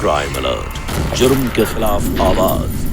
Crime alert, जुर्म के खिलाफ आवाज।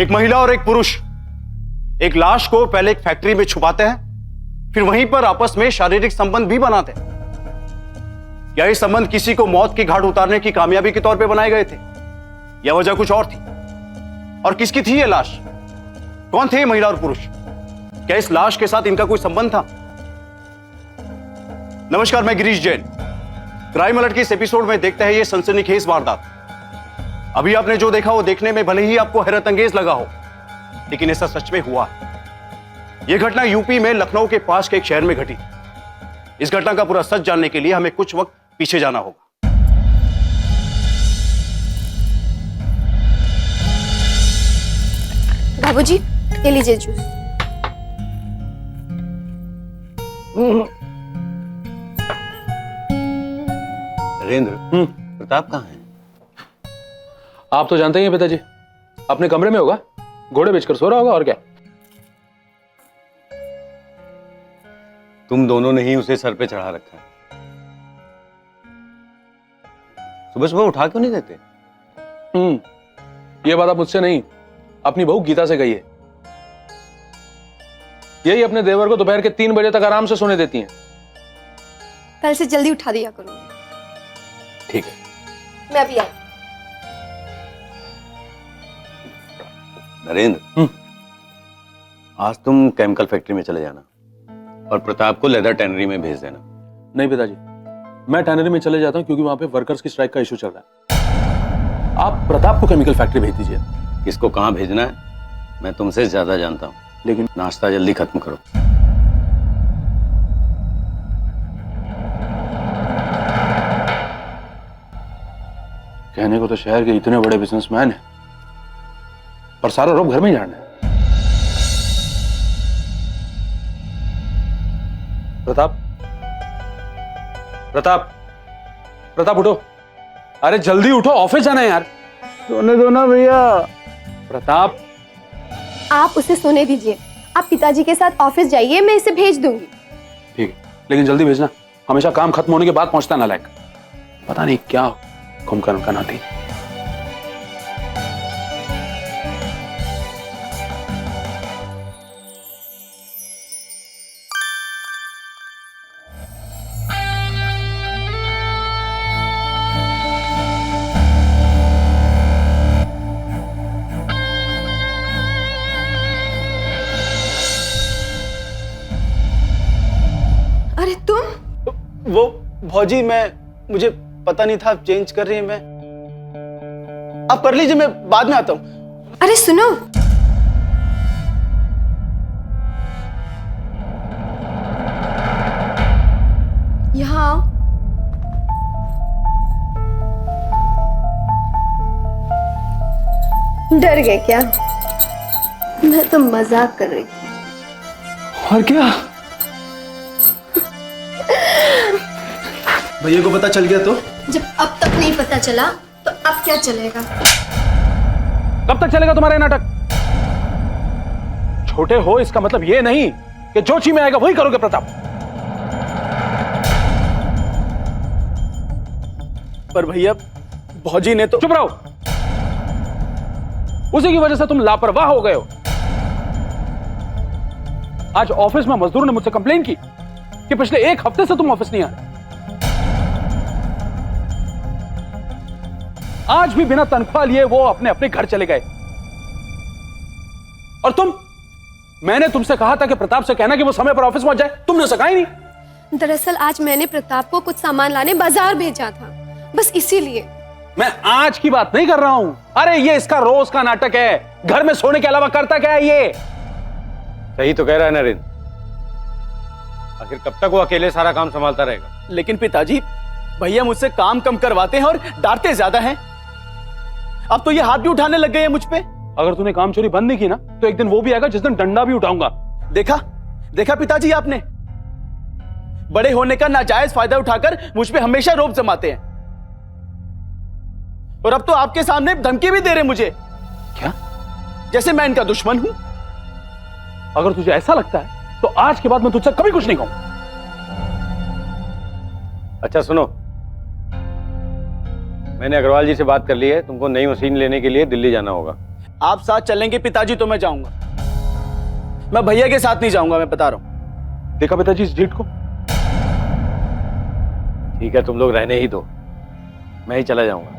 एक महिला और एक पुरुष एक लाश को पहले एक फैक्ट्री में छुपाते हैं, फिर वहीं पर आपस में शारीरिक संबंध भी बनाते हैं। क्या ये संबंध किसी को मौत की घाट उतारने की कामयाबी के तौर पे बनाए गए थे या वजह कुछ और थी? और किसकी थी ये लाश? कौन थे ये महिला और पुरुष? क्या इस लाश के साथ इनका कोई संबंध था? नमस्कार, मैं गिरीश जैन। क्राइम अलर्ट के इस एपिसोड में देखते हैं ये सनसनीखेज वारदात। अभी आपने जो देखा वो देखने में भले ही आपको हैरत अंगेज लगा हो, लेकिन ऐसा सच में हुआ है। यह घटना यूपी में लखनऊ के पास के एक शहर में घटी। इस घटना का पूरा सच जानने के लिए हमें कुछ वक्त पीछे जाना होगा। बाबूजी, ये लीजिए जूस। नरेंद्र, प्रताप कहाँ है? आप तो जानते ही हैं पिताजी, अपने कमरे में होगा, घोड़े बेचकर सो रहा होगा और क्या। तुम दोनों ने ही उसे सर पे चढ़ा रखा है। सुबह सुबह उठा क्यों नहीं देते? ये बात आप मुझसे नहीं, अपनी बहू गीता से कही है। यही अपने देवर को दोपहर के 3 बजे तक आराम से सोने देती हैं। कल से जल्दी उठा दिया करूंगी। ठीक है, मैं अभी आई। नरेंद्र, आज तुम केमिकल फैक्ट्री में चले जाना और प्रताप को लेदर टैनरी में भेज देना। नहीं पिताजी, मैं टैनरी में चले जाता हूं क्योंकि वहां पे वर्कर्स की स्ट्राइक का इशू चल रहा है। आप प्रताप को केमिकल फैक्ट्री भेज दीजिए। किसको कहां भेजना है मैं तुमसे ज्यादा जानता हूं, लेकिन नाश्ता जल्दी खत्म करो। कहने को तो शहर के इतने बड़े बिजनेसमैन हैं, पर सारा रोब घर में ही झाड़ना है। प्रताप, प्रताप, प्रताप उठो। अरे जल्दी उठो, ऑफिस जाना है यार। सोने दो ना भैया। प्रताप, आप उसे सोने दीजिए। आप पिताजी के साथ ऑफिस जाइए, मैं इसे भेज दूंगी। ठीक है, लेकिन जल्दी भेजना। हमेशा काम खत्म होने के बाद पहुंचता ना लायक। पता नहीं क्या कुंभकर्ण का नाती। अरे तुम? वो भौजी, मुझे पता नहीं था आप चेंज कर रही हैं। मैं आप कर लीजिए, मैं बाद में आता हूं। अरे सुनो, यहाँ आओ। डर गए क्या? मैं तो मजाक कर रही थी। और क्या? भैया को पता चल गया तो? जब अब तक नहीं पता चला तो अब क्या चलेगा? कब तक चलेगा तुम्हारा नाटक? छोटे हो इसका मतलब ये नहीं कि जो ची में आएगा वही करोगे प्रताप। पर भैया, भौजी ने तो। चुप रहो। उसी की वजह से तुम लापरवाह हो गए हो। आज ऑफिस में मजदूरों ने मुझसे कंप्लेन की कि पिछले 1 हफ्ते से तुम ऑफिस नहीं आ रहे। आज भी बिना तनख्वाह लिए वो अपने अपने घर चले गए। और मैंने तुमसे कहा था कि प्रताप से कहना कि वो समय पर ऑफिस पहुंच जाए, तुमने सका ही नहीं। दरअसल आज मैंने प्रताप को कुछ सामान लाने बाजार भेजा था, बस इसीलिए। मैं आज की बात नहीं कर रहा हूं। अरे ये इसका रोज का नाटक है, घर में सोने के अलावा करता क्या है ये? सही तो कह रहा है नरेंद्र। आखिर कब तक वो अकेले सारा काम संभालता रहेगा? लेकिन पिताजी, भैया मुझसे काम कम करवाते हैं और डांटते ज्यादा हैं। अब तो ये हाथ भी उठाने लग गए हैं मुझ पे। अगर तूने काम चोरी बंद नहीं की ना, तो एक दिन वो भी आएगा जिस दिन डंडा भी उठाऊंगा। देखा पिताजी, आपने बड़े होने का नाजायज फायदा उठाकर मुझ पे हमेशा रोब जमाते हैं। और अब तो आपके सामने धमकी भी दे रहे मुझे। क्या? जैसे मैं इनका दुश्मन हूं। अगर तुझे ऐसा लगता है तो आज के बाद मैं तुझसे कभी कुछ नहीं कहूंगा। अच्छा सुनो, मैंने अग्रवाल जी से बात कर ली है, तुमको नई मशीन लेने के लिए दिल्ली जाना होगा। आप साथ चलेंगे पिताजी तो मैं जाऊंगा, मैं भैया के साथ नहीं जाऊंगा, मैं बता रहा हूं। देखा पिताजी इस ढीठ को? ठीक है, तुम लोग रहने ही दो, मैं ही चला जाऊंगा।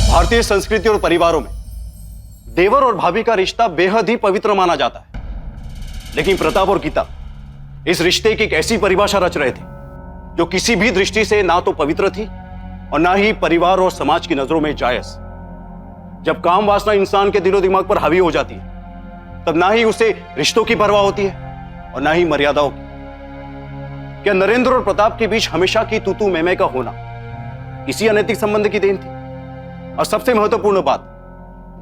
भारतीय संस्कृति और परिवारों में देवर और भाभी का रिश्ता बेहद ही पवित्र माना जाता है, लेकिन प्रताप और गीता इस रिश्ते की एक ऐसी परिभाषा रच रहे थे जो किसी भी दृष्टि से ना तो पवित्र थी और ना ही परिवार और समाज की नजरों में जायज। जब काम वासना इंसान के दिलो दिमाग पर हावी हो जाती है, तब ना ही उसे रिश्तों की परवाह होती है और ना ही मर्यादाओं की। क्या नरेंद्र और प्रताप के बीच हमेशा की तू मैं का होना इसी अनैतिक संबंध की देन थी? और सबसे महत्वपूर्ण बात,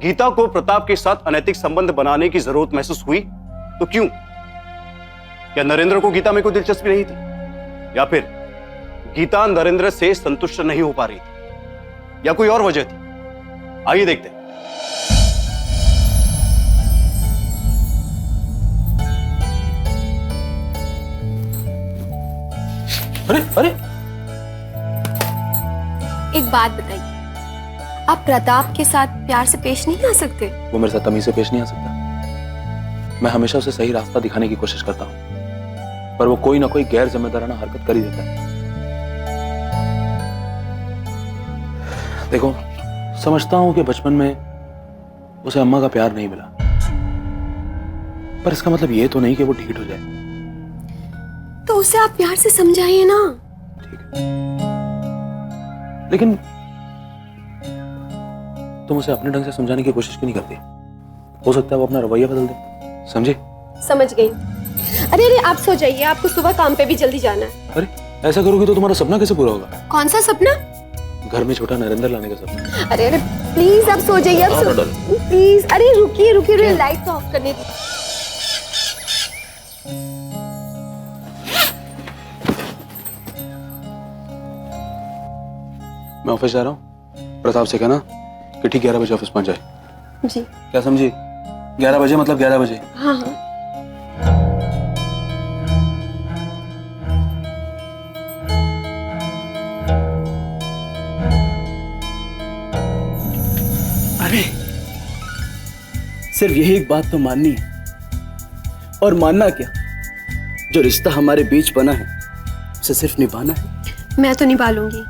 गीता को प्रताप के साथ अनैतिक संबंध बनाने की जरूरत महसूस हुई तो क्यों? क्या नरेंद्र को गीता में कोई दिलचस्पी नहीं थी, या फिर गीता नरेंद्र से संतुष्ट नहीं हो पा रही थी, या कोई और वजह थी? आइए देखते हैं। अरे अरे, एक बात बताइए, आप प्रताप के साथ प्यार से पेश नहीं आ सकते? वो मेरे साथ तमीज से पेश नहीं आ सकता। मैं हमेशा उसे सही रास्ता दिखाने की कोशिश करता हूं, पर वो कोई ना कोई गैर जिम्मेदाराना हरकत कर ही देता है। देखो, समझता हूं कि बचपन में उसे अम्मा का प्यार नहीं मिला, पर इसका मतलब ये तो नहीं कि वो ढीठ हो जाए। तो उसे आप प्यार से समझाइए ना। ठीक है, लेकिन तुम उसे अपने ढंग से समझाने की कोशिश क्यों नहीं करती? हो सकता है वो अपना रवैया बदल दे। समझे? समझ गई। अरे अरे, आप सो जाइए, आपको सुबह काम पे भी जल्दी जाना है। अरे ऐसा करोगी तो तुम्हारा सपना कैसे पूरा होगा? कौन सा सपना? घर में छोटा नरेंद्र लाने का सपना। अरे अरे प्लीज, आप सो जाइए, आप सो प्लीज। अरे रुकिए रुकिए, लाइट तो ऑफ करने दीजिए। मैं ऑफिस जा रहा हूँ, प्रताप से कहना कि ठीक 11 बजे ऑफिस पहुंच जाए। जी। क्या समझी? 11 बजे मतलब 11 बजे। हाँ हाँ। अरे सिर्फ यही एक बात तो माननी है, और मानना क्या, जो रिश्ता हमारे बीच बना है उसे सिर्फ निभाना है। मैं तो निभा लूंगी।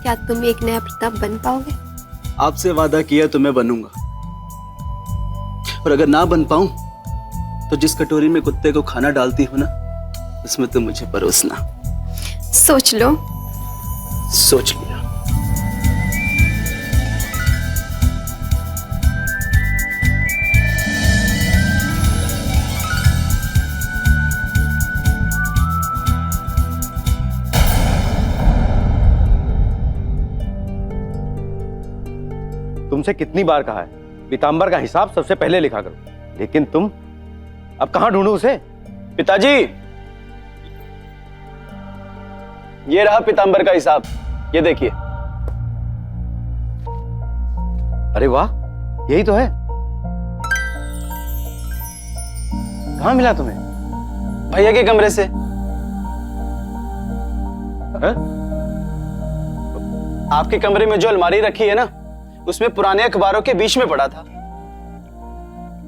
क्या तुम एक नया प्रताप बन पाओगे? आपसे वादा किया तो मैं बनूंगा, और अगर ना बन पाऊं तो जिस कटोरी में कुत्ते को खाना डालती हो ना, उसमें तो मुझे परोसना। सोच लो। सोच लिया। तुमसे कितनी बार कहा है पीतांबर का हिसाब सबसे पहले लिखा करो, लेकिन तुम अब कहां ढूंढूं उसे? पिताजी, ये रहा पीतांबर का हिसाब, ये देखिए। अरे वाह, यही तो है। कहां मिला तुम्हें? भैया के कमरे से। है? आपके कमरे में जो अलमारी रखी है ना, उसमें पुराने अखबारों के बीच में पड़ा था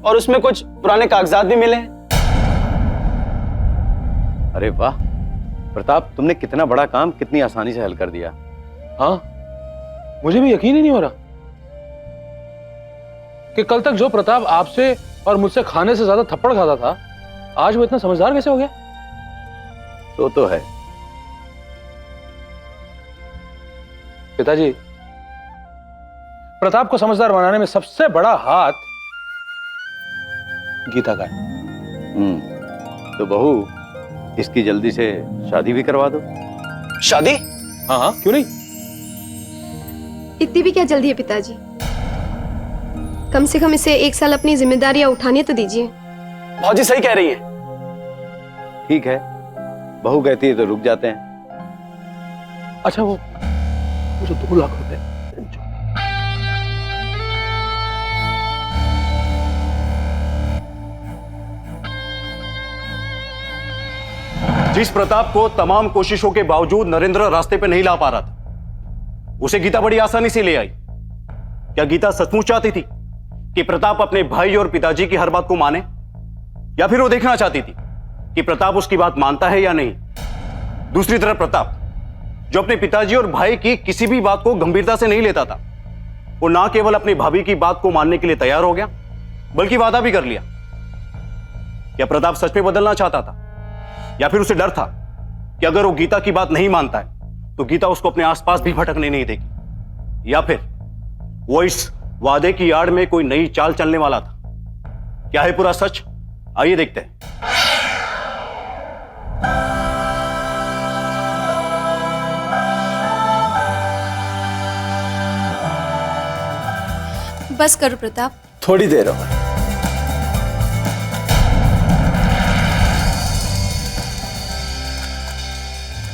और उसमें कुछ पुराने कागजात भी मिले हैं। अरे वाह प्रताप, तुमने कितना बड़ा काम कितनी आसानी से हल कर दिया। हाँ, मुझे भी यकीन ही नहीं हो रहा कि कल तक जो प्रताप आपसे और मुझसे खाने से ज्यादा थप्पड़ खाता था, आज वो इतना समझदार कैसे हो गया? तो है। पिताजी, प्रताप को समझदार बनाने में सबसे बड़ा हाथ गीता का है। तो बहू, इसकी जल्दी से शादी भी करवा दो। शादी? हाँ हाँ, क्यों नहीं? इतनी भी क्या जल्दी है पिताजी? कम से कम इसे 1 साल अपनी जिम्मेदारियां उठाने तो दीजिए। भौजी सही कह रही है। ठीक है, बहू कहती है तो रुक जाते हैं। अच्छा, वो जो 2 लाख रुपए जिस प्रताप को तमाम कोशिशों के बावजूद नरेंद्र रास्ते पे नहीं ला पा रहा था, उसे गीता बड़ी आसानी से ले आई। क्या गीता सचमुच चाहती थी कि प्रताप अपने भाई और पिताजी की हर बात को माने, या फिर वो देखना चाहती थी कि प्रताप उसकी बात मानता है या नहीं? दूसरी तरफ प्रताप, जो अपने पिताजी और भाई की किसी भी बात को गंभीरता से नहीं लेता था, वो ना केवल अपनी भाभी की बात को मानने के लिए तैयार हो गया, बल्कि वादा भी कर लिया। क्या प्रताप सच में बदलना चाहता था, या फिर उसे डर था कि अगर वो गीता की बात नहीं मानता है तो गीता उसको अपने आसपास भी भटकने नहीं देगी, या फिर वो इस वादे की आड़ में कोई नई चाल चलने वाला था? क्या है पूरा सच? आइए देखते हैं। बस करो प्रताप। थोड़ी देर और।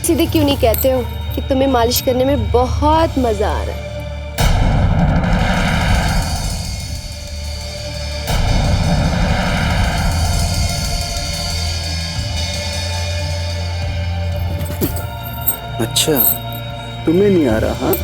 सीधे क्यों नहीं कहते हो कि तुम्हें मालिश करने में बहुत मजा आ रहा है? अच्छा, तुम्हें नहीं आ रहा? हाँ,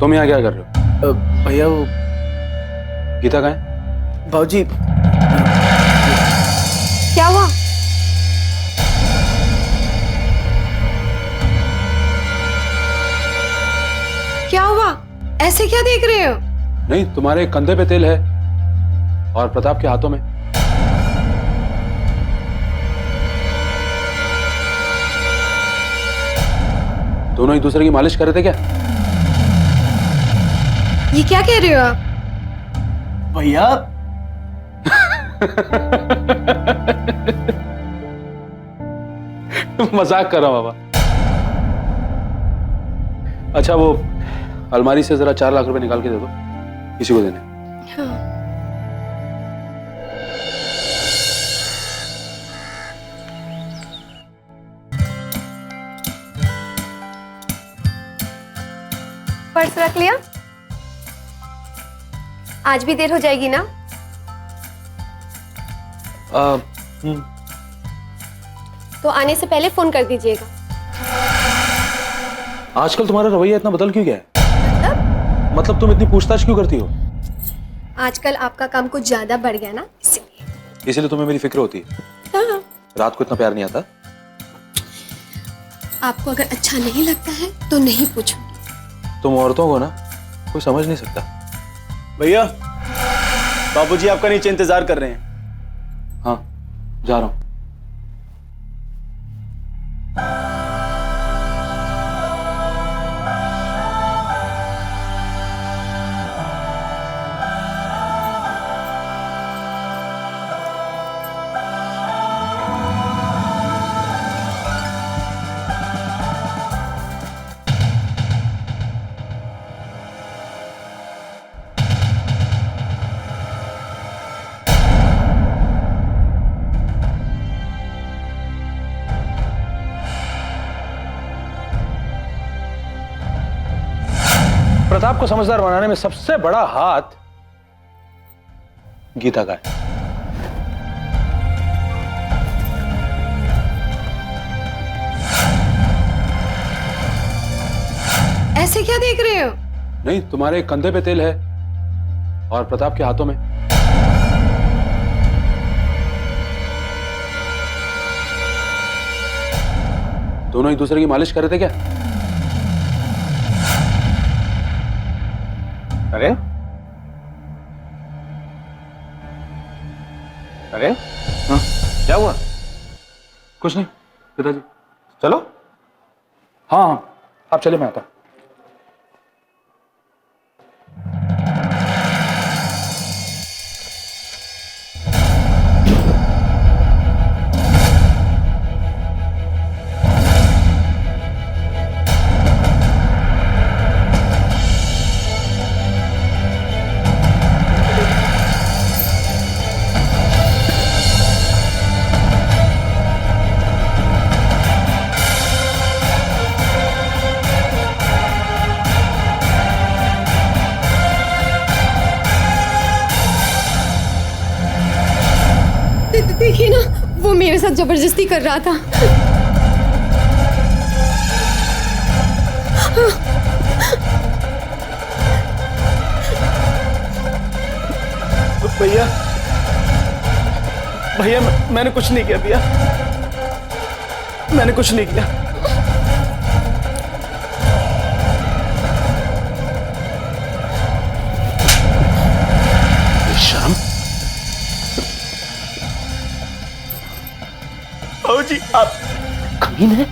तुम यहाँ क्या कर रहे हो? भैया वो गीता कहाँ है? भाजी, क्या हुआ? क्या हुआ? ऐसे क्या देख रहे हो? नहीं, तुम्हारे कंधे पे तेल है और प्रताप के हाथों में। दोनों एक दूसरे की मालिश कर रहे थे क्या? ये क्या कह रहे हो आप? भैया मजाक कर रहा हूं बाबा। अच्छा, वो अलमारी से जरा 4 लाख रुपए निकाल के दे दो, किसी को देने। हाँ। पर्स रख लिया? आज भी देर हो जाएगी ना? तो आने से पहले फोन कर दीजिएगा। आजकल तुम्हारा रवैया इतना बदल क्यों गया है? मतलब तुम इतनी पूछताछ क्यों करती हो? आजकल आपका काम कुछ ज्यादा बढ़ गया ना, इसलिए तुम्हें मेरी फिक्र होती है। हाँ। रात को इतना प्यार नहीं आता? आपको अगर अच्छा नहीं लगता है तो नहीं पूछूंगी। तुम औरतों को ना कोई समझ नहीं सकता। भैया, बाबूजी आपका नीचे इंतजार कर रहे हैं। हाँ, जा रहा हूं। प्रताप को समझदार बनाने में सबसे बड़ा हाथ गीता का है। ऐसे क्या देख रहे हो? नहीं, तुम्हारे कंधे पे तेल है और प्रताप के हाथों में। दोनों एक दूसरे की मालिश कर रहे थे क्या? अरे अरे हाँ? क्या हुआ? कुछ नहीं पिताजी। चलो। हाँ हाँ, आप चलिए, मैं आता हूं। देखिए ना, वो मेरे साथ जबरदस्ती कर रहा था। भैया भैया मैंने कुछ नहीं किया भैया, मैंने कुछ नहीं किया। शर्म। जी आप कमीन है।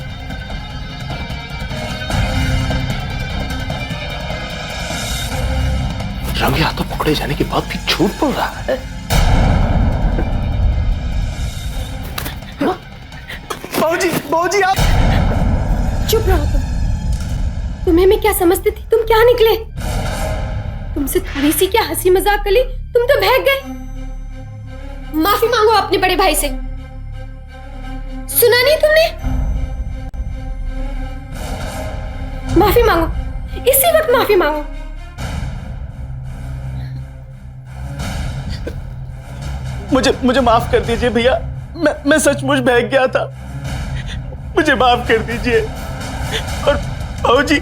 रंगे हाथों पकड़े जाने के बाद भी झूठ बोल रहा है। बाबूजी आप चुप रहो तुम। तुम्हें मैं क्या समझती थी? तुम क्या निकले? तुमसे थोड़ी सी क्या हंसी मजाक कर ली, तुम तो भाग गए। माफी मांगो अपने बड़े भाई से। सुना नहीं तुमने? माफी मांगो, इसी वक्त माफी मांगो। मुझे माफ कर दीजिए भैया, मैं सचमुच बहक गया था, मुझे माफ कर दीजिए। और बाबूजी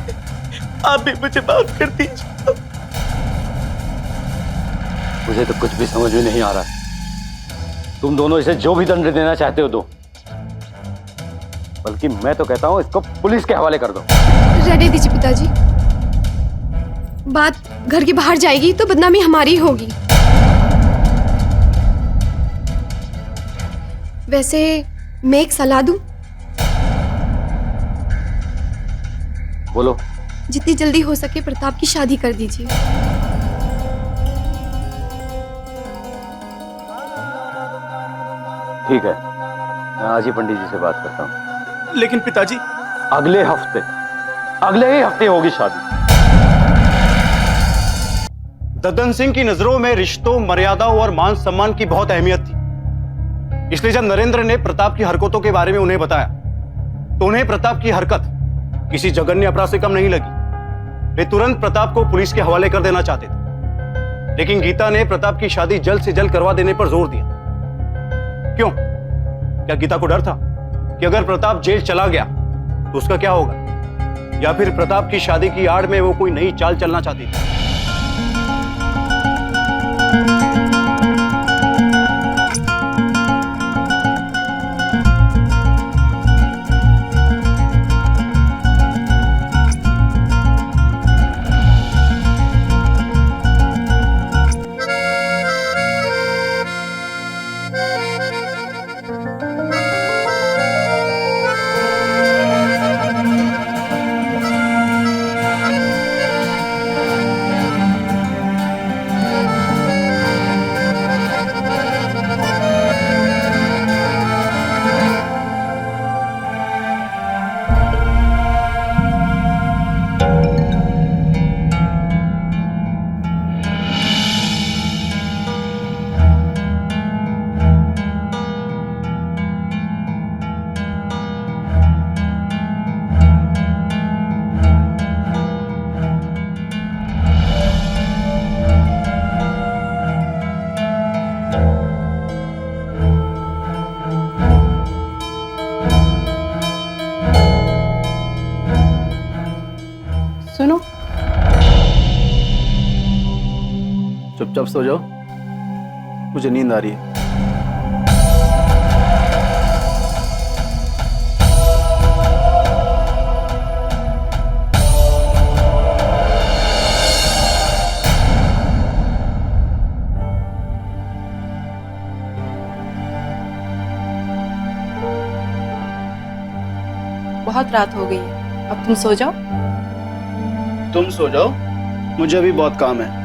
आप भी मुझे माफ कर दीजिए। मुझे तो कुछ भी समझ में नहीं आ रहा। तुम दोनों इसे जो भी दंड देना चाहते हो दो, बल्कि मैं तो कहता हूं इसको पुलिस के हवाले कर दो। रहने दीजिए पिताजी, बात घर के बाहर जाएगी तो बदनामी हमारी होगी। वैसे मैं एक सलाह दूं? बोलो। जितनी जल्दी हो सके प्रताप की शादी कर दीजिए। ठीक है, मैं आज ही पंडित जी से बात करता हूं। लेकिन पिताजी अगले ही हफ्ते होगी शादी। दद्दन सिंह की नजरों में रिश्तों, मर्यादाओं और मान सम्मान की बहुत अहमियत थी। इसलिए जब नरेंद्र ने प्रताप की हरकतों के बारे में उन्हें बताया तो उन्हें प्रताप की हरकत किसी जघन्य अपराध से कम नहीं लगी। वे तुरंत प्रताप को पुलिस के हवाले कर देना चाहते थे, लेकिन गीता ने प्रताप की शादी जल्द से जल्द करवा देने पर जोर दिया। क्यों? क्या गीता को डर था कि अगर प्रताप जेल चला गया तो उसका क्या होगा, या फिर प्रताप की शादी की आड़ में वो कोई नई चाल चलना चाहती थी? चुपचाप सो जाओ, मुझे नींद आ रही है। बहुत रात हो गई है, अब तुम सो जाओ। तुम सो जाओ, मुझे अभी बहुत काम है।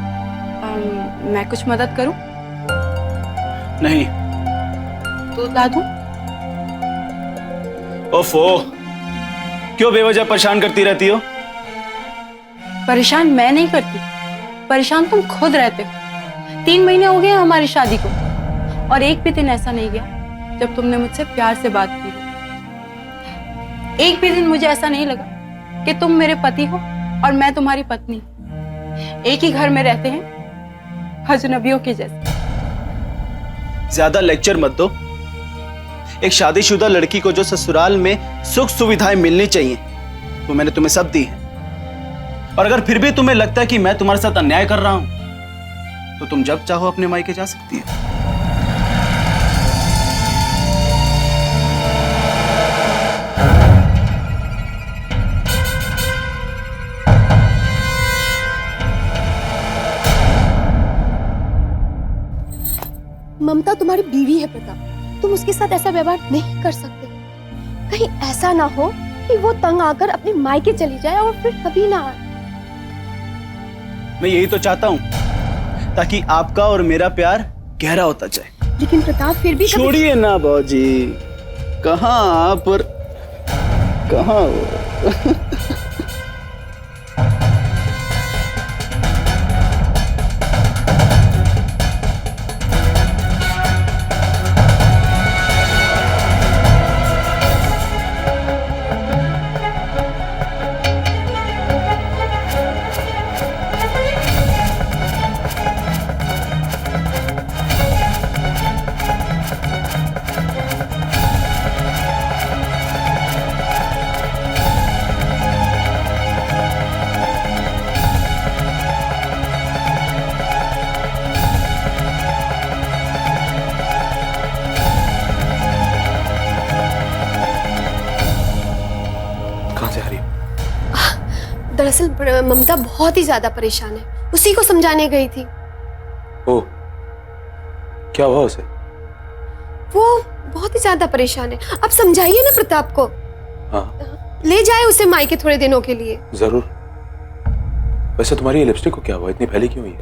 मैं कुछ मदद करूं? नहीं। दूध ला दूं? ओफो, क्यों बेवजह परेशान करती रहती हो? परेशान मैं नहीं करती, परेशान तुम खुद रहते हो। 3 महीने हो गए हमारी शादी को, और एक भी दिन ऐसा नहीं गया जब तुमने मुझसे प्यार से बात की हो। एक भी दिन मुझे ऐसा नहीं लगा कि तुम मेरे पति हो और मैं तुम्हारी पत्नी। एक ही घर में रहते हैं, अजनबियों के जैसे। ज्यादा लेक्चर मत दो। एक शादीशुदा लड़की को जो ससुराल में सुख सुविधाएं मिलनी चाहिए, वो मैंने तुम्हें सब दी है। और अगर फिर भी तुम्हें लगता है कि मैं तुम्हारे साथ अन्याय कर रहा हूं, तो तुम जब चाहो अपने मायके जा सकती है। ममता तुम्हारी बीवी है प्रताप, तुम उसके साथ ऐसा व्यवहार नहीं कर सकते। कहीं ऐसा ना हो कि वो तंग आकर अपने मायके चली जाए और फिर कभी ना आए। मैं यही तो चाहता हूं, ताकि आपका और मेरा प्यार गहरा होता जाए। लेकिन प्रताप फिर भी छोड़िए ना बाबूजी, कहाँ आप और कहाँ वो। दरअसल ममता बहुत ही ज्यादा परेशान है, उसी को समझाने गई थी। ओ, क्या हुआ उसे? वो बहुत ही ज्यादा परेशान है, अब समझाइए ना प्रताप को। हाँ, ले जाए उसे मायके थोड़े दिनों के लिए। जरूर। वैसे तुम्हारी ये लिपस्टिक को क्या हुआ, इतनी फैली क्यों हुई है?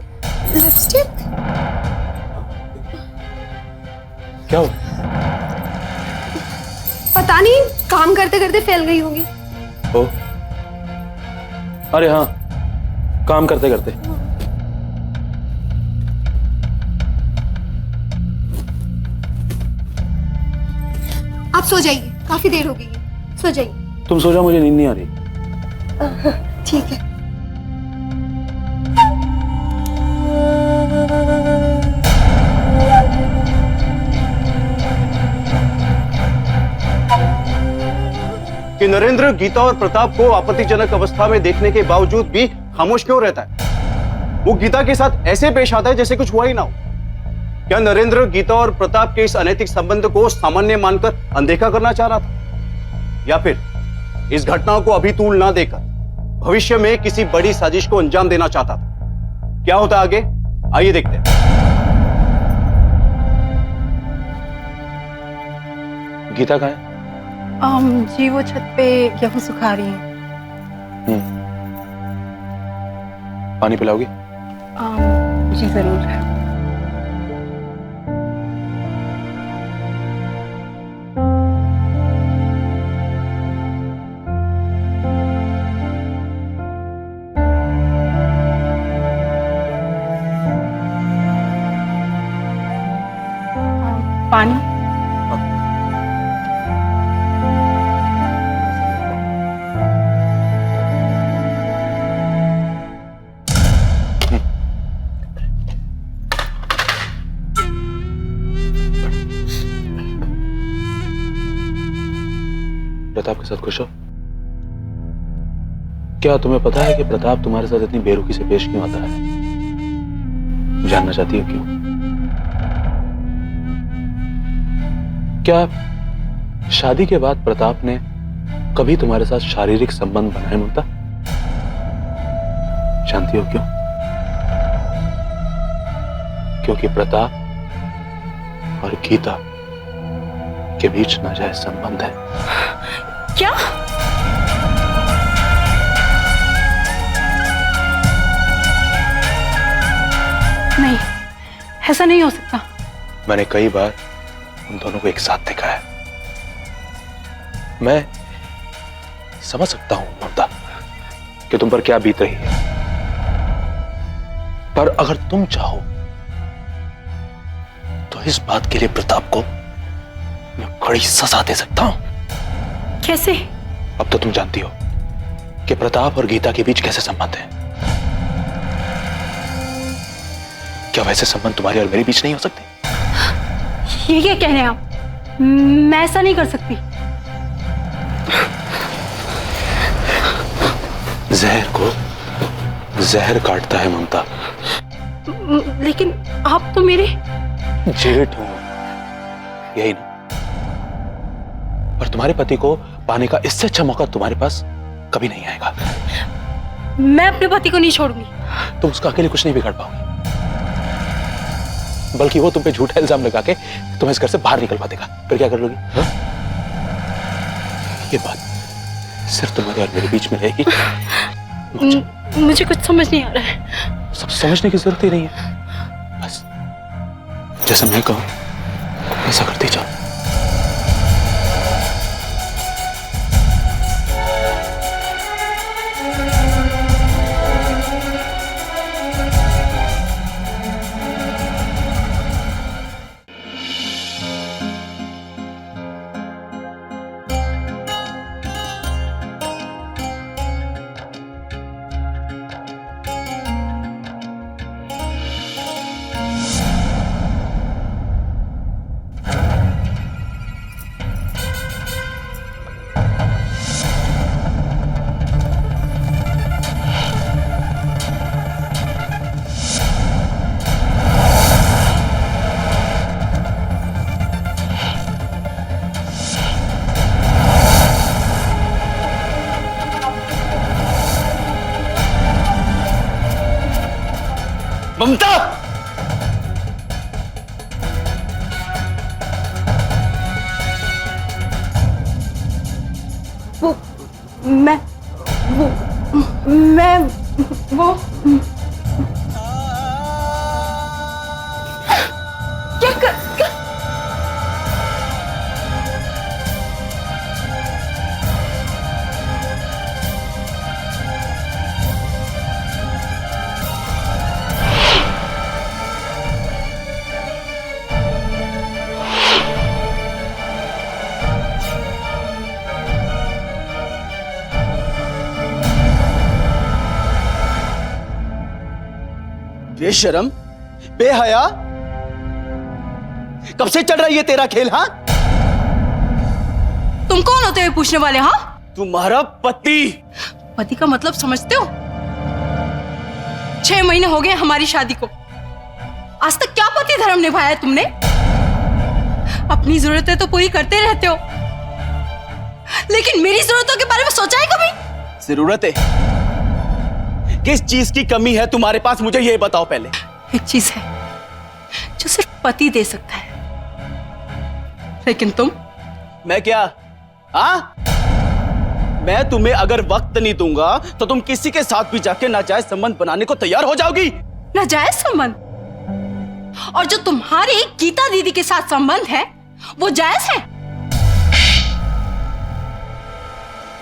लिपस्टिक? क्या हुआ? पता नहीं, काम करते करते फैल गई होगी। ओ, अरे हाँ, काम करते करते। आप सो जाइए, काफी देर हो गई है, सो जाइए। तुम सो जाओ, मुझे नींद नहीं आ रही। ठीक है। कि नरेंद्र गीता और प्रताप को आपत्तिजनक अवस्था में देखने के बावजूद भी खामोश क्यों रहता है? वो गीता के साथ ऐसे पेश आता है जैसे कुछ हुआ ही ना हो। क्या नरेंद्र गीता और प्रताप के इस अनैतिक संबंध को सामान्य मानकर अनदेखा करना चाह रहा था, या फिर इस घटना को अभी तूल ना देकर भविष्य में किसी बड़ी साजिश को अंजाम देना चाहता था? क्या होता आगे, आइए देखते हैं। गीता कहाँ है? जी वो छत पे गेहूं सुखा रही हैं। पानी पिलाओगी? जी जरूर। पानी? प्रताप के साथ खुश हो? क्या तुम्हें पता है कि प्रताप तुम्हारे साथ इतनी बेरुखी से पेश क्यों आता है? जानना चाहती हो क्यों? क्या शादी के बाद प्रताप ने कभी तुम्हारे साथ शारीरिक संबंध बनाए ममता? जानती हो क्यों? क्योंकि प्रताप और गीता के बीच नाजायज संबंध है। क्या? नहीं, ऐसा नहीं हो सकता। मैंने कई बार उन दोनों को एक साथ देखा है। मैं समझ सकता हूं ममता कि तुम पर क्या बीत रही है, पर अगर तुम चाहो तो इस बात के लिए प्रताप को मैं कड़ी सजा दे सकता हूं। कैसे? अब तो तुम जानती हो कि प्रताप और गीता के बीच कैसे संबंध है। क्या वैसे संबंध तुम्हारे और मेरे बीच नहीं हो सकते? ये क्या कह रहे हैं आप? मैं ऐसा नहीं कर सकती। जहर को जहर काटता है ममता। लेकिन आप तो मेरे जेठ हूं, यही ना? और तुम्हारे पति को पाने का इससे अच्छा मौका तुम्हारे पास कभी नहीं आएगा। मैं अपने पति को नहीं छोड़ूंगी। तुम उसका अकेले कुछ नहीं बिगाड़ पाओगे, बल्कि वो तुम पे झूठा इल्जाम लगा के तुम्हें इस घर से बाहर निकलवा देगा। फिर क्या कर लोगी? ये बात सिर्फ तुम्हारे और मेरे बीच में रहेगी। मुझे कुछ समझ नहीं आ रहा है। सब समझने की जरूरत ही नहीं है, बस जैसे मैं कहूं ऐसा करते जाओ। ममता! मैं वो क्या कर बेशरम, बेहया, कब से चल रही है तेरा खेल? हाँ, तुम कौन होते हो पूछने वाले? हाँ, तुम्हारा पति। पति का मतलब समझते हो? 6 महीने हो गए हमारी शादी को। आज तक क्या पति धर्म निभाया है तुमने? अपनी जरूरतें तो पूरी करते रहते हो, लेकिन मेरी जरूरतों के बारे में सोचा है कभी? जरूरत है? किस चीज की कमी है तुम्हारे पास, मुझे ये बताओ पहले। एक चीज है जो सिर्फ पति दे सकता है, लेकिन तुम? मैं क्या? हाँ, मैं तुम्हें अगर वक्त नहीं दूंगा तो तुम किसी के साथ भी जाके नाजायज संबंध बनाने को तैयार हो जाओगी। नाजायज संबंध? और जो तुम्हारी गीता दीदी के साथ संबंध है वो जायज है?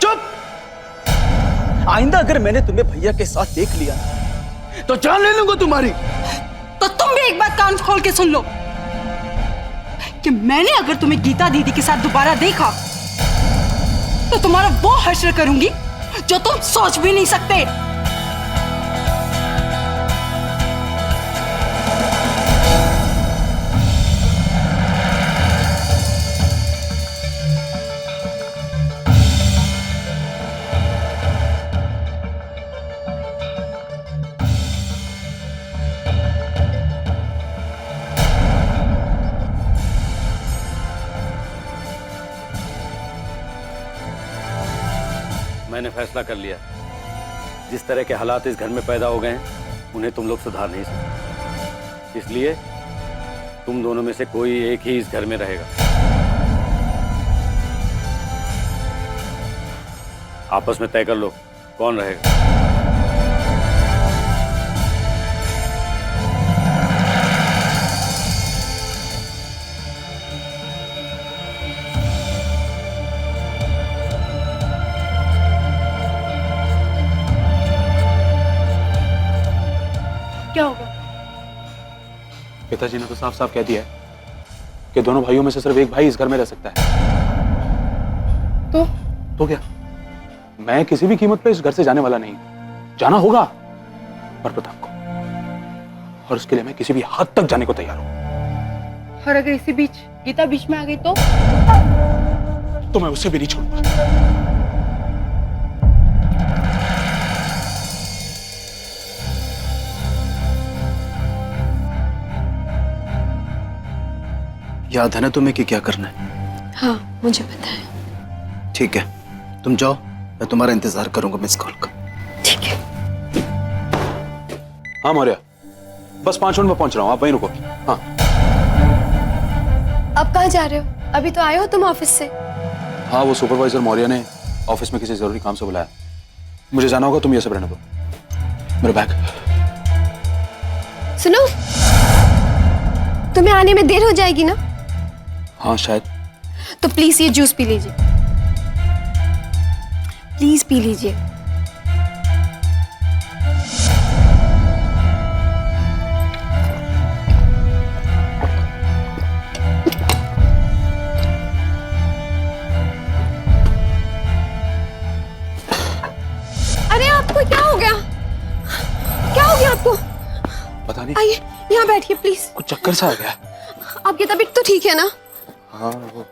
चुप! आइंदा अगर मैंने तुम्हें भैया के साथ देख लिया तो जान ले लूंगा तुम्हारी। तो तुम भी एक बात कान खोल के सुन लो कि मैंने अगर तुम्हें गीता दीदी के साथ दोबारा देखा तो तुम्हारा वो हश्र करूंगी जो तुम सोच भी नहीं सकते। मैंने फैसला कर लिया, जिस तरह के हालात इस घर में पैदा हो गए हैं उन्हें तुम लोग सुधार नहीं सकते। इसलिए तुम दोनों में से कोई एक ही इस घर में रहेगा। आपस में तय कर लो कौन रहेगा। क्या होगा? पिताजी ने तो साफ साफ कह दिया है कि दोनों भाइयों में से सिर्फ एक भाई इस घर में रह सकता है। तो क्या? मैं किसी भी कीमत पे इस घर से जाने वाला नहीं। जाना होगा पर प्रताप को, और उसके लिए मैं किसी भी हद तक जाने को तैयार हूं। और अगर इसी बीच गीता बीच में आ गई तो मैं उसे भी नहीं छोड़ूंगा। याद है ना तुम्हें कि क्या करना है? हाँ मुझे पता है। ठीक है, तुम जाओ, मैं तुम्हारा इंतजार करूंगा मिस कॉल का। ठीक है। हाँ मौर्य, बस 5 मिनट में पहुंच रहा हूँ, आप वहीं रुको। हाँ। अब कहाँ जा रहे हो? अभी तो आए हो तुम ऑफिस से। हाँ, वो सुपरवाइजर मौर्य ने ऑफिस में किसी जरूरी काम से बुलाया, मुझे जाना होगा। तुम ये सब रहने दो। मेरा बैग। सुनो, तुम्हें आने में देर हो जाएगी ना? हाँ शायद। तो प्लीज ये जूस पी लीजिए, प्लीज पी लीजिए। अरे आपको क्या हो गया? क्या हो गया आपको? पता नहीं। आइए यहाँ बैठिए प्लीज। कुछ चक्कर सा आ गया। आपकी तबीयत तो ठीक है ना? हाँ वो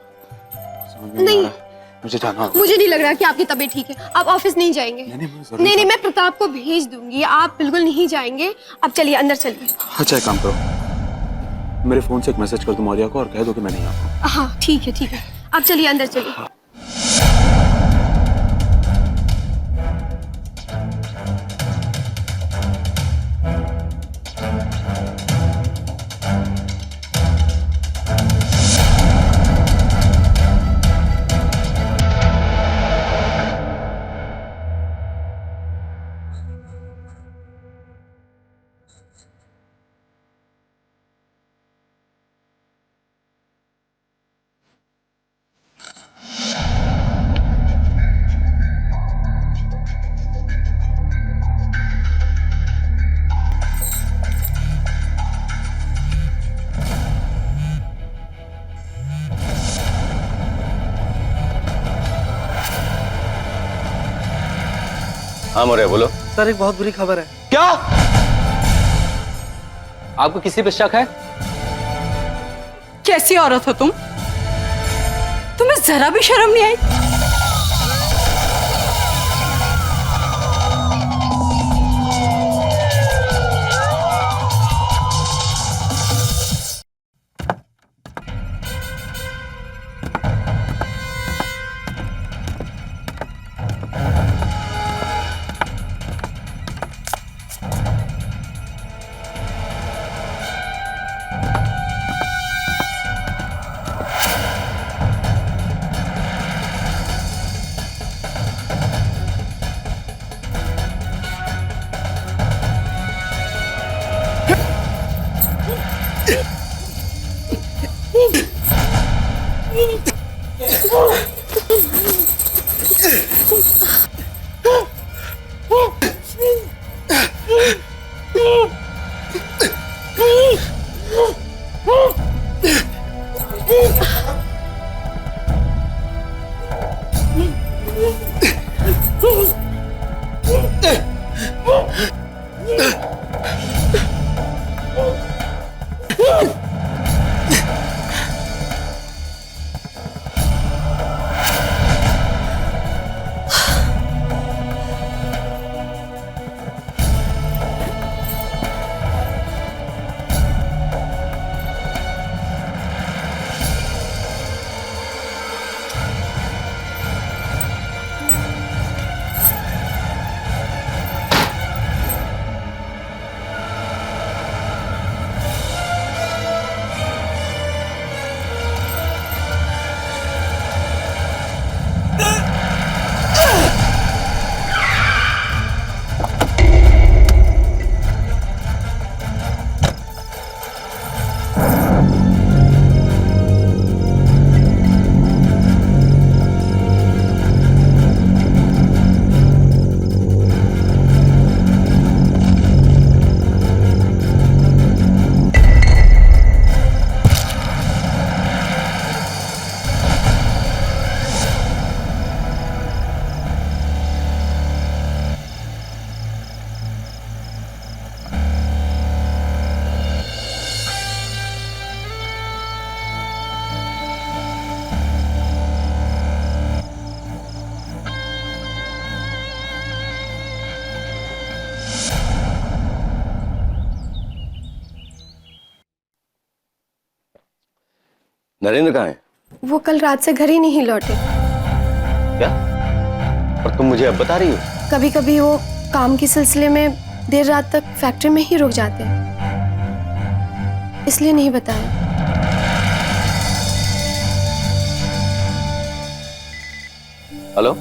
समझ में नहीं। आ रहा है। मुझे जाना होगा। मुझे नहीं लग रहा कि आपकी तबीयत ठीक है। आप ऑफिस नहीं जाएंगे? नहीं, मैं प्रताप को भेज दूंगी, आप बिल्कुल नहीं जाएंगे। आप चलिए अंदर चलिए। अच्छा एक काम करो, मेरे फोन से एक मैसेज कर दो मौर्य को और कह दो कि मैं नहीं आ पाऊँ। हाँ ठीक है ठीक है, आप चलिए अंदर चलिए। हाँ मौर्य बोलो। सर एक बहुत बुरी खबर है। क्या? आपको किसी पे शक है? कैसी औरत हो तुम? तुम्हें जरा भी शर्म नहीं आई? नरेंद्र कहाँ है? वो कल रात से घर ही नहीं लौटे। क्या? और तुम मुझे अब बता रही हो? कभी कभी वो काम के सिलसिले में देर रात तक फैक्ट्री में ही रुक जाते हैं, इसलिए नहीं बताया। हेलो,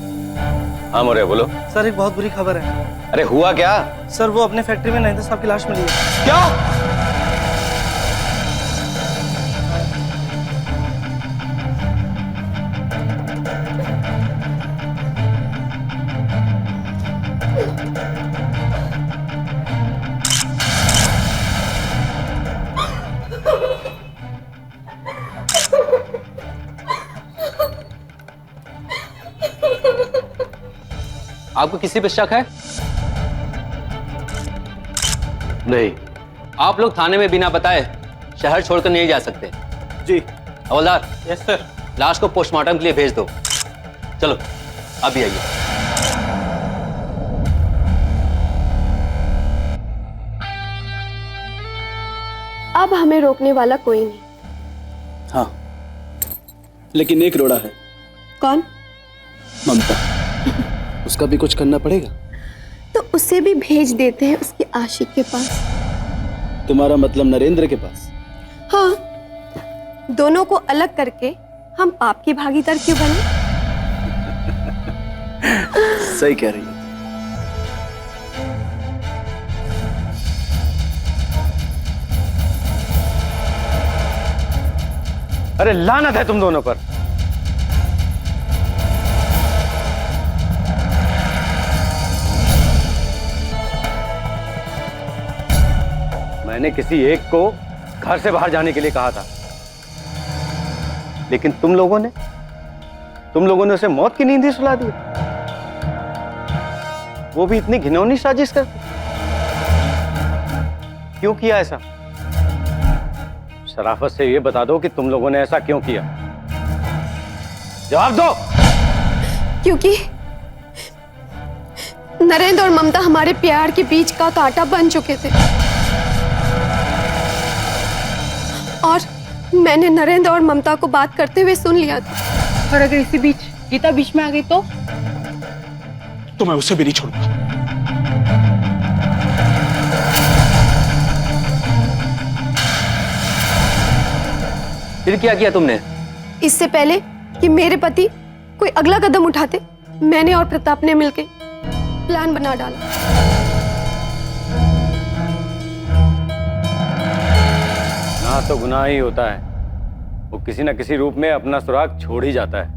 हाँ मौर्य बोलो। सर एक बहुत बुरी खबर है। अरे हुआ क्या? सर वो अपने फैक्ट्री में नरेंद्र साहब की लाश मिली है। क्या? आपको किसी पे शक है? नहीं। आप लोग थाने में बिना बताए शहर छोड़कर नहीं जा सकते। जी। हवलदार, यस सर। लाश को पोस्टमार्टम के लिए भेज दो। चलो अभी आइए। अब हमें रोकने वाला कोई नहीं। हाँ, लेकिन एक रोड़ा है। कौन? ममता। उसका भी कुछ करना पड़ेगा। तो उसे भी भेज देते हैं उसके आशिक के पास। तुम्हारा मतलब नरेंद्र के पास? हाँ, दोनों को अलग करके हम पाप की भागीदार क्यों बने? सही कह रही है। अरे लानत है तुम दोनों पर। मैंने किसी एक को घर से बाहर जाने के लिए कहा था, लेकिन तुम लोगों ने उसे मौत की नींद ही सुला दी, वो भी इतनी घिनौनी साजिश कर। क्यों किया ऐसा? शराफत से ये बता दो कि तुम लोगों ने ऐसा क्यों किया। जवाब दो। क्योंकि नरेंद्र और ममता हमारे प्यार के बीच का कांटा बन चुके थे, और मैंने नरेंद्र और ममता को बात करते हुए सुन लिया था। और अगर इसी बीच गीता बीच में आ गई तो मैं उसे भी नहीं छोड़ूंगा। फिर क्या किया तुमने? इससे पहले कि मेरे पति कोई अगला कदम उठाते, मैंने और प्रताप ने मिलकर प्लान बना डाला। गुनाह तो गुनाह ही होता है, वो किसी न किसी रूप में अपना सुराग छोड़ ही जाता है।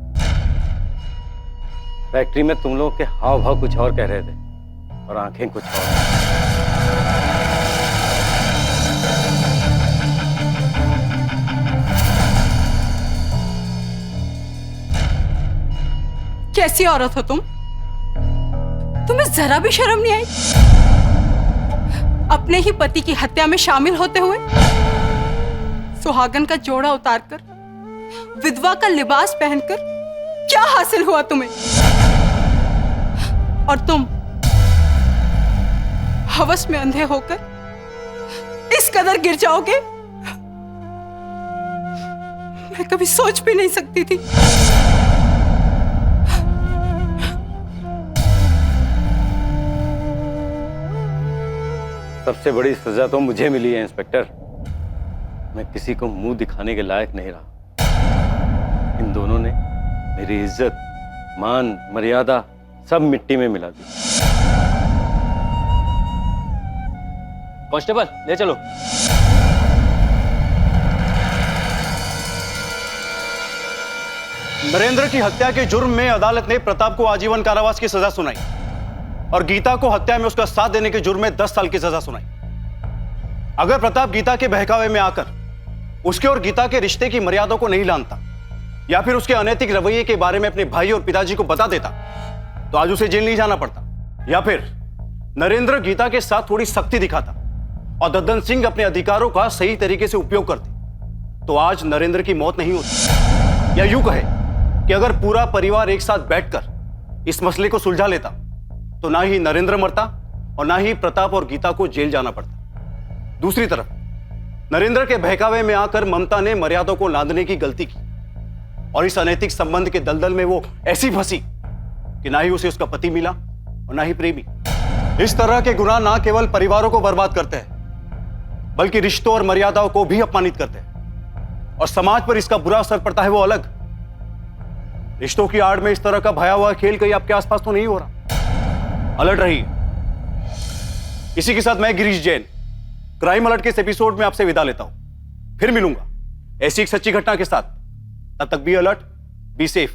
फैक्ट्री में तुम लोग के हाव भाव कुछ और कह रहे थे और आंखें कुछ और। कैसी औरत हो तुम? तुम्हें जरा भी शर्म नहीं आई? अपने ही पति की हत्या में शामिल होते हुए सुहागन का जोड़ा उतारकर, विधवा का लिबास पहनकर क्या हासिल हुआ तुम्हें? और तुम हवस में अंधे होकर इस कदर गिर जाओगे, मैं कभी सोच भी नहीं सकती थी। सबसे बड़ी सजा तो मुझे मिली है इंस्पेक्टर। मैं किसी को मुंह दिखाने के लायक नहीं रहा। इन दोनों ने मेरी इज्जत, मान, मर्यादा सब मिट्टी में मिला दी। कांस्टेबल ले चलो। नरेंद्र की हत्या के जुर्म में अदालत ने प्रताप को आजीवन कारावास की सजा सुनाई और गीता को हत्या में उसका साथ देने के जुर्म में 10 साल की सजा सुनाई। अगर प्रताप गीता के बहकावे में आकर उसके और गीता के रिश्ते की मर्यादा को नहीं जानता या फिर उसके अनैतिक रवैये के बारे में अपने भाई और पिताजी को बता देता तो आज उसे जेल नहीं जाना पड़ता। या फिर नरेंद्र गीता के साथ थोड़ी सख्ती दिखाता और दद्दन सिंह अपने अधिकारों का सही तरीके से उपयोग करते तो आज नरेंद्र की मौत नहीं होती। या यूं कहे कि अगर पूरा परिवार एक साथ बैठकर इस मसले को सुलझा लेता तो ना ही नरेंद्र मरता और ना ही प्रताप और गीता को जेल जाना पड़ता। दूसरी तरफ नरेंद्र के बहकावे में आकर ममता ने मर्यादा को लांघने की गलती की और इस अनैतिक संबंध के दलदल में वो ऐसी फंसी कि ना ही उसे उसका पति मिला और ना ही प्रेमी। इस तरह के गुनाह ना केवल परिवारों को बर्बाद करते हैं बल्कि रिश्तों और मर्यादाओं को भी अपमानित करते हैं और समाज पर इसका बुरा असर पड़ता है वो अलग। रिश्तों की आड़ में इस तरह का भयावह खेल कहीं आपके आसपास तो नहीं हो रहा। अलर्ट रहिए। इसी के साथ मैं गिरीश जैन क्राइम अलर्ट के इस एपिसोड में आपसे विदा लेता हूं। फिर मिलूंगा ऐसी एक सच्ची घटना के साथ। तब तक बी अलर्ट, बी सेफ।